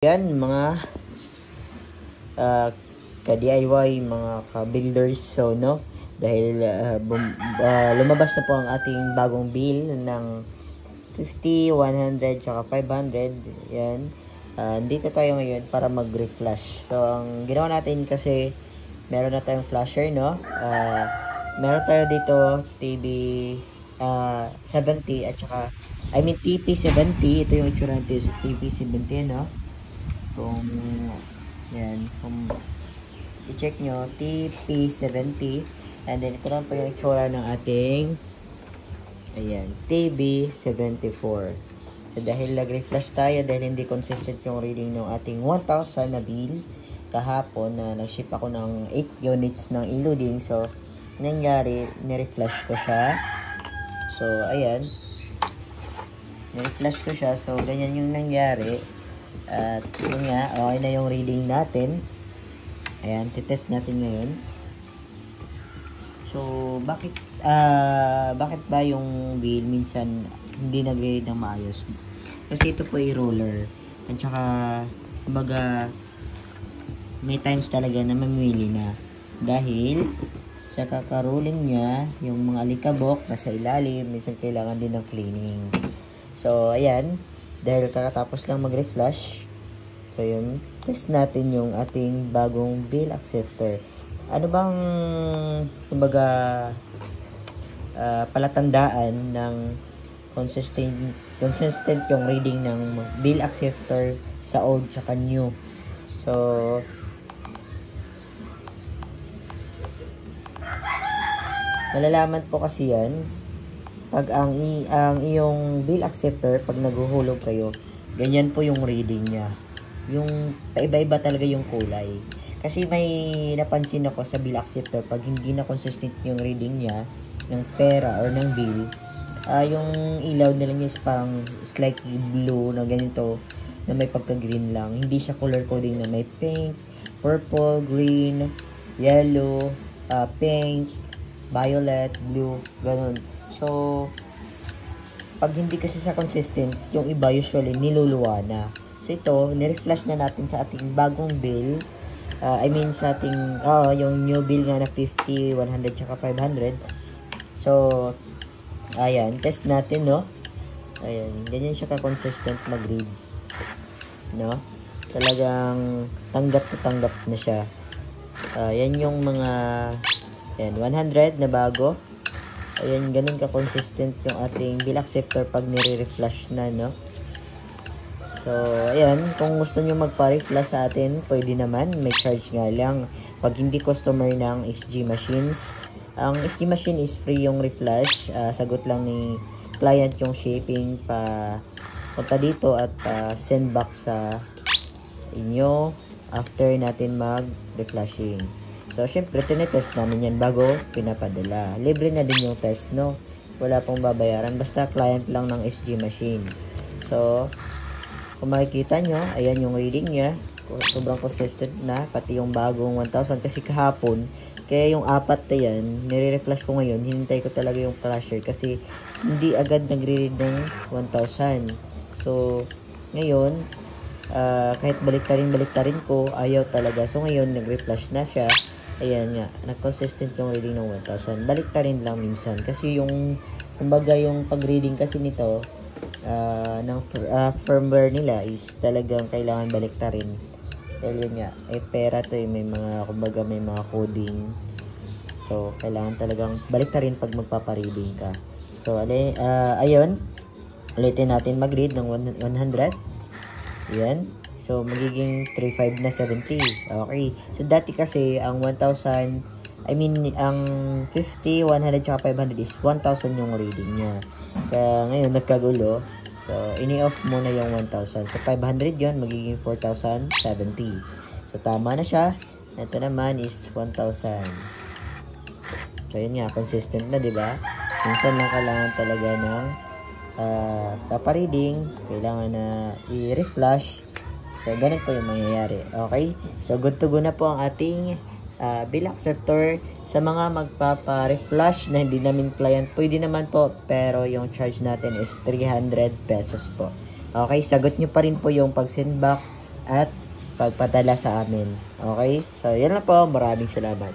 Yan mga ka-DIY, mga ka-builders. So no, dahil lumabas na po ang ating bagong bill ng 50, 100, tsaka 500. Yan. Dito tayo ngayon para mag-reflash. So ang ginawa natin kasi meron na tayong flasher, no? Meron tayo dito TV 70 at saka TP70. Ito yung itsura natin sa TP70, no? Kung yan, kung i-check nyo, TP70, and then ito lang po yung itsura ng ating TB74. So dahil nag-reflash tayo, dahil hindi consistent yung reading ng ating 1,000 na bill kahapon, na nag-ship ako ng 8 units ng including. So nangyari, ni-reflash ko siya. So ayan, ni-reflash ko siya. So ganyan yung nangyari. At yun nga, okay na yung reading natin. Ayan, titest natin ngayon. So, bakit ba yung bill minsan hindi nagre-read ng maayos? Kasi ito po ay roller. At saka, kumbaga, may times talaga na mamili na. Dahil, sa kakaruling niya, yung mga alikabok nasa ilalim, minsan kailangan din ng cleaning. So, ayan. Dahil kakatapos lang mag-reflash, so yun, test natin yung ating bagong bill acceptor. Ano bang, kumbaga, palatandaan ng consistent yung reading ng bill acceptor sa old tsaka new? So, malalaman po kasi yan pag ang iyong bill acceptor, pag naghuhulog kayo, ganyan po yung reading niya. Yung paiba-iba talaga yung kulay. Kasi may napansin ako sa bill acceptor, pag hindi na consistent yung reading niya ng pera or ng bill, yung ilaw nila niya is parang slightly blue na ganito, na may pagka-green lang. Hindi siya color coding na may pink, purple, green, yellow, pink, violet, blue, ganun. So, pag hindi kasi sa consistent, yung iba usually niluluwa na. So, ito, nireflash na natin sa ating bagong bill. Sa ating, yung new bill nga na 50, 100, tsaka 500. So, ayan, test natin, no? Ayan, ganyan siya ka-consistent mag-read. No? Talagang tanggap na siya. Yan yung mga, 100 na bago. Ayan, ganun ka-consistent yung ating bill acceptor pag nire-reflash na, no? So, ayan, kung gusto nyo magpa-reflash sa atin, pwede naman, may charge nga lang. Pag hindi customer ng SG Machines, ang SG Machine is free yung reflash. Sagot lang ni client yung shipping punta dito at send back sa inyo after natin mag-reflashing. So, syempre, tinetest namin yan bago pinapadala. Libre na din yung test, no? Wala pong babayaran. Basta client lang ng SG Machine. So, kung makikita nyo, ayan yung reading niya. Sobrang consistent na. Pati yung bagong 1,000. Kasi kahapon, kaya yung apat na yan, nire-reflash ko ngayon. Hinintay ko talaga yung flasher. Kasi hindi agad nagre-read ng 1,000. So, ngayon, kahit baliktarin ko, ayaw talaga. So, ngayon, nag-reflash na siya. Ayan nga, nag-consistent yung reading ng 1,000. Baliktarin lang minsan. Kasi yung, kumbaga yung pag-reading kasi nito, ng firmware nila is talagang kailangan baliktarin. Dahil yun nga, pera to may mga, kumbaga may mga coding. So, kailangan talagang baliktarin pag magpapareading ka. So, ayun. Ulitin natin mag-read ng 100. Ayan. So, magiging 3,500 na 70. Okay. So, dati kasi, ang 1,000, ang 50, 100, tsaka 500 is 1,000 yung reading niya. Kaya, ngayon, nagkagulo. So, ini-off muna yung 1,000. So, 500 yun, magiging 4,070. So, tama na siya. Ito naman is 1,000. So, yun nga, consistent na, diba? Minsan lang kailangan talaga ng papareading. Kailangan na i-reflash. So, ganun po yung mangyayari. Okay? So, good to go na po ang ating bill acceptor. Sa mga magpapa-reflash na hindi namin client, pwede naman po. Pero yung charge natin is 300 pesos po. Okay? Sagot nyo pa rin po yung pag-send back at pagpadala sa amin. Okay? So, yan lang po. Maraming salamat.